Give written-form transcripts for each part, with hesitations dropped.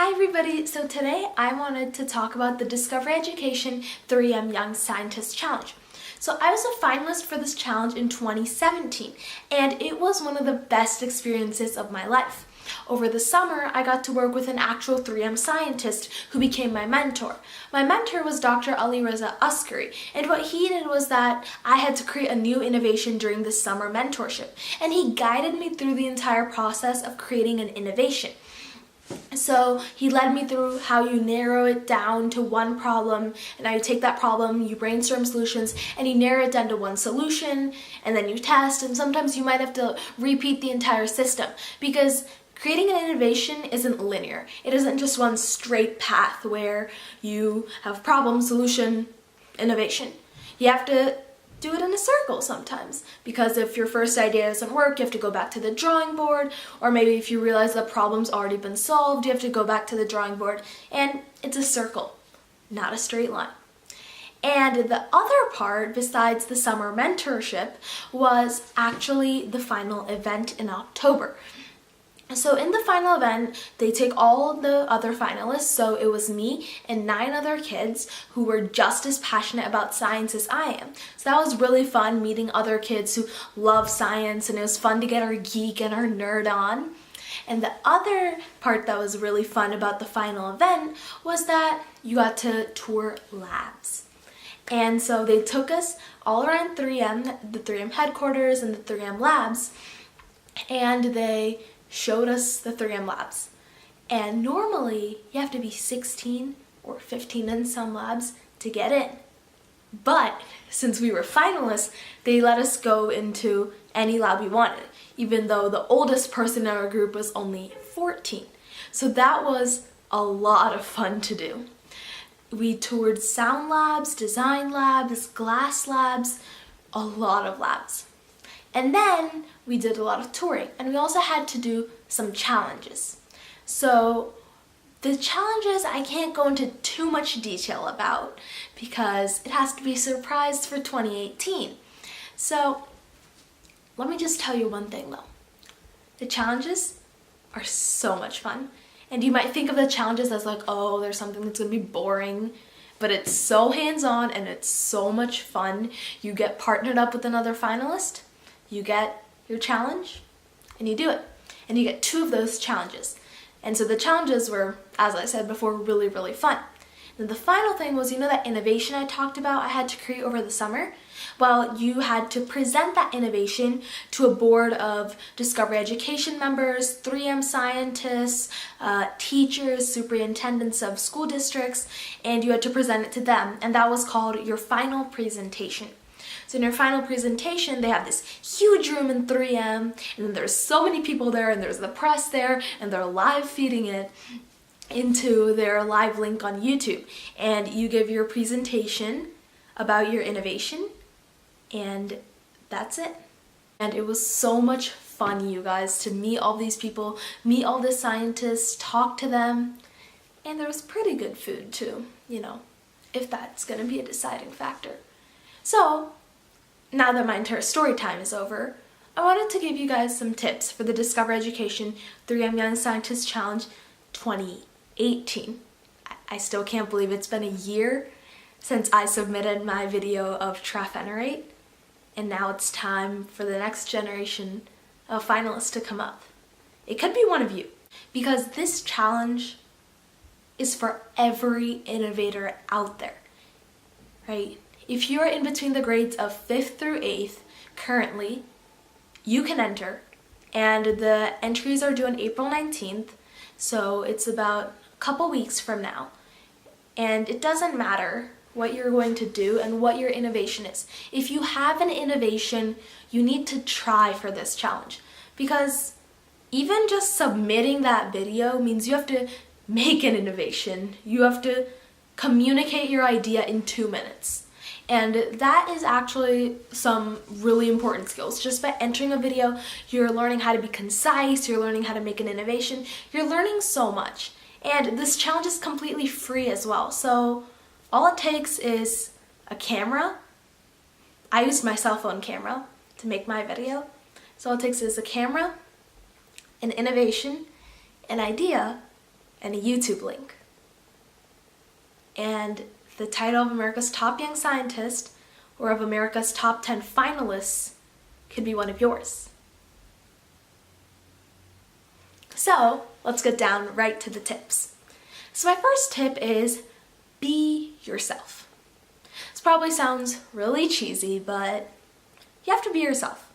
Hi everybody! So today I wanted to talk about the Discovery Education 3M Young Scientist Challenge. So I was a finalist for this challenge in 2017 and it was one of the best experiences of my life. Over the summer, I got to work with an actual 3M scientist who became my mentor. My mentor was Dr. Ali Reza Askari, and what he did was that I had to create a new innovation during the summer mentorship, and he guided me through the entire process of creating an innovation. So he led me through how you narrow it down to one problem, and now you take that problem, you brainstorm solutions, and you narrow it down to one solution, and then you test, and sometimes you might have to repeat the entire system because creating an innovation isn't linear. It isn't just one straight path where you have problem, solution, innovation. You have to do it in a circle sometimes, because if your first idea doesn't work, you have to go back to the drawing board, or maybe if you realize the problem's already been solved, you have to go back to the drawing board, and it's a circle, not a straight line. And the other part, besides the summer mentorship, was actually the final event in October. So in the final event, they take all the other finalists, so it was me and 9 other kids who were just as passionate about science as I am. So that was really fun, meeting other kids who love science, and it was fun to get our geek and our nerd on. And the other part that was really fun about the final event was that you got to tour labs. And so they took us all around 3M, the 3M headquarters and the 3M labs, and they showed us the 3M labs. And normally you have to be 16 or 15 in some labs to get in. But since we were finalists, they let us go into any lab we wanted, even though the oldest person in our group was only 14. So that was a lot of fun to do. We toured sound labs, design labs, glass labs, a lot of labs. And then we did a lot of touring, and we also had to do some challenges. So the challenges I can't go into too much detail about because it has to be surprised for 2018. So let me just tell you one thing though. The challenges are so much fun. And you might think of the challenges as like, oh, there's something that's gonna be boring. But it's so hands-on and it's so much fun. You get partnered up with another finalist, you get your challenge, and you do it. And you get 2 of those challenges. And so the challenges were, as I said before, really, really fun. And the final thing was, you know that innovation I talked about I had to create over the summer? Well, you had to present that innovation to a board of Discovery Education members, 3M scientists, teachers, superintendents of school districts, and you had to present it to them. And that was called your final presentation. So in your final presentation, they have this huge room in 3M, and there's so many people there, and there's the press there, and they're live feeding it into their live link on YouTube. And you give your presentation about your innovation, and that's it. And it was so much fun, you guys, to meet all these people, meet all the scientists, talk to them, and there was pretty good food too, you know, if that's gonna be a deciding factor. So, now that my entire story time is over, I wanted to give you guys some tips for the Discover Education 3M Young Scientist Challenge 2018. I still can't believe it's been a year since I submitted my video of trafenerate, and now it's time for the next generation of finalists to come up. It could be one of you, because this challenge is for every innovator out there, right? If you're in between the grades of 5th through 8th currently, you can enter, and the entries are due on April 19th, so it's about a couple weeks from now. And it doesn't matter what you're going to do and what your innovation is. If you have an innovation, you need to try for this challenge, because even just submitting that video means you have to make an innovation. You have to communicate your idea in 2 minutes. And that is actually some really important skills. Just by entering a video, you're learning how to be concise, you're learning how to make an innovation, you're learning so much. And this challenge is completely free as well. So all it takes is a camera. I used my cell phone camera to make my video. So all it takes is a camera, an innovation, an idea, and a YouTube link. And the title of America's Top Young Scientist or of America's Top 10 Finalists could be one of yours. So let's get down right to the tips. So my first tip is be yourself. This probably sounds really cheesy, but you have to be yourself.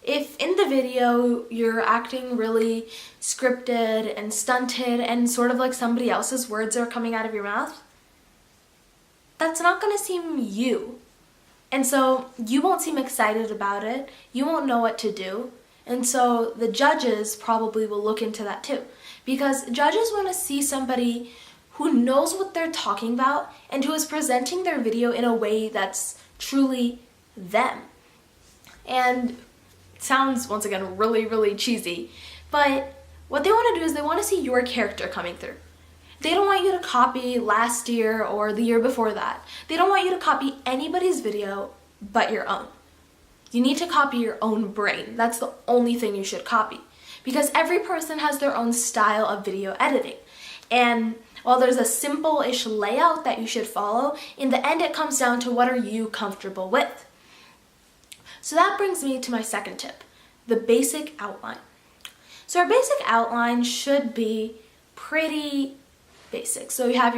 If in the video you're acting really scripted and stunted and sort of like somebody else's words are coming out of your mouth, that's not going to seem you. And so you won't seem excited about it, you won't know what to do, and so the judges probably will look into that too. Because judges want to see somebody who knows what they're talking about and who is presenting their video in a way that's truly them. And it sounds, once again, really, really cheesy, but what they want to do is they want to see your character coming through. They don't want you to copy last year or the year before that. They don't want you to copy anybody's video but your own. You need to copy your own brain. That's the only thing you should copy. Because every person has their own style of video editing. And while there's a simple-ish layout that you should follow, in the end it comes down to what are you comfortable with. So that brings me to my second tip, the basic outline. So our basic outline should be pretty basic. So you have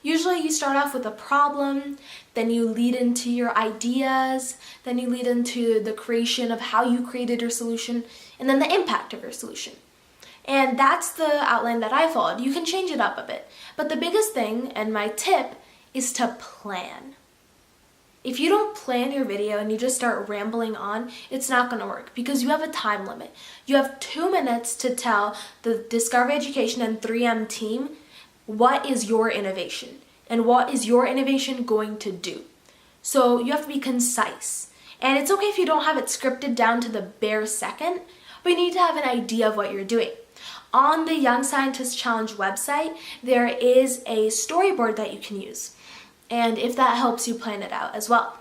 usually you start off with a problem, then you lead into your ideas, then you lead into the creation of how you created your solution, and then the impact of your solution. And that's the outline that I followed. You can change it up a bit. But the biggest thing, and my tip, is to plan. If you don't plan your video and you just start rambling on, it's not going to work because you have a time limit. You have 2 minutes to tell the Discovery Education and 3M team what is your innovation and what is your innovation going to do. So you have to be concise. And it's okay if you don't have it scripted down to the bare second, but you need to have an idea of what you're doing. On the Young Scientist Challenge website, there is a storyboard that you can use. And if that helps you plan it out as well.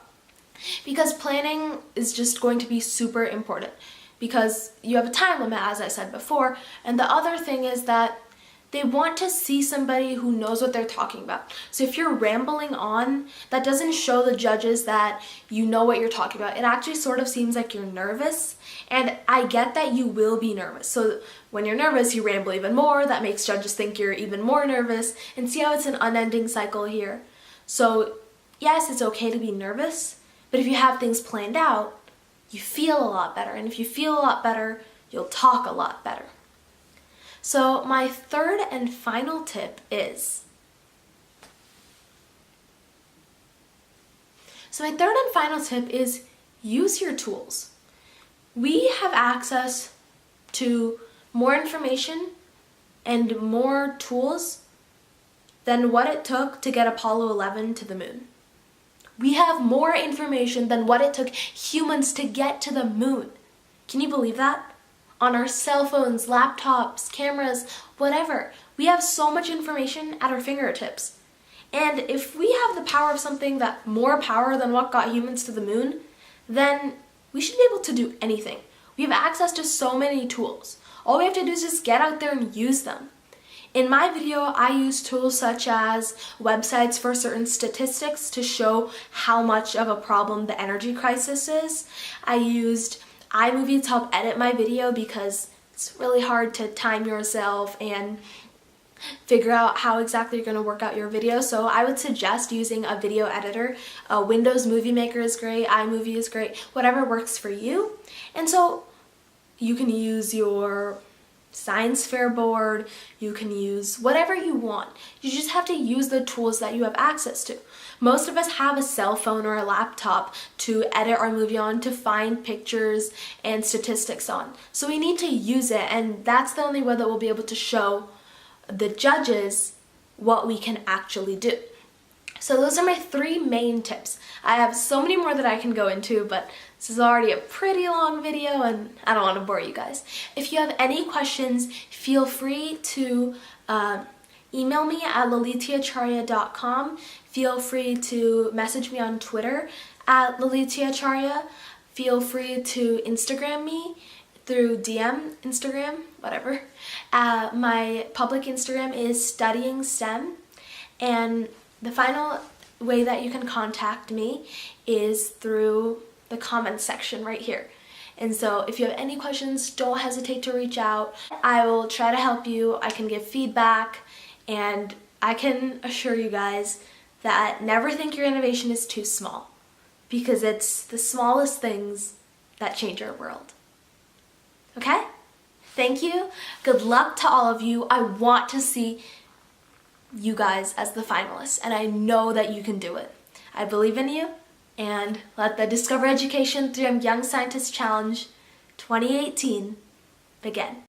Because planning is just going to be super important because you have a time limit, as I said before. And the other thing is that they want to see somebody who knows what they're talking about. So if you're rambling on, that doesn't show the judges that you know what you're talking about. It actually sort of seems like you're nervous. And I get that you will be nervous. So when you're nervous, you ramble even more. That makes judges think you're even more nervous. And see how it's an unending cycle here. So yes, it's okay to be nervous, but if you have things planned out, you feel a lot better. And if you feel a lot better, you'll talk a lot better. So my third and final tip is, use your tools. We have access to more information and more tools than what it took to get Apollo 11 to the moon. We have more information than what it took humans to get to the moon. Can you believe that? On our cell phones, laptops, cameras, whatever. We have so much information at our fingertips. And if we have the power of something that more power than what got humans to the moon, then we should be able to do anything. We have access to so many tools. All we have to do is just get out there and use them. In my video, I use tools such as websites for certain statistics to show how much of a problem the energy crisis is. I used iMovie to help edit my video because it's really hard to time yourself and figure out how exactly you're going to work out your video. So I would suggest using a video editor. Windows Movie Maker is great, iMovie is great, whatever works for you. And so you can use your science fair board, you can use whatever you want. You just have to use the tools that you have access to. Most of us have a cell phone or a laptop to edit our movie on, to find pictures and statistics on. So we need to use it, and that's the only way that we'll be able to show the judges what we can actually do. So those are my 3 main tips. I have so many more that I can go into, but this is already a pretty long video and I don't want to bore you guys. If you have any questions, feel free to email me at lalitiacharya.com. Feel free to message me on Twitter at lalitiacharya. Feel free to Instagram me through DM Instagram. whatever. My public Instagram is Studying STEM, and the final way that you can contact me is through the comments section right here. And so if you have any questions, don't hesitate to reach out. I will try to help you. I can give feedback, and I can assure you guys that never think your innovation is too small, because it's the smallest things that change our world. Okay? Thank you. Good luck to all of you. I want to see you guys as the finalists, and I know that you can do it. I believe in you, and let the Discover Education 3M Young Scientist Challenge 2018 begin.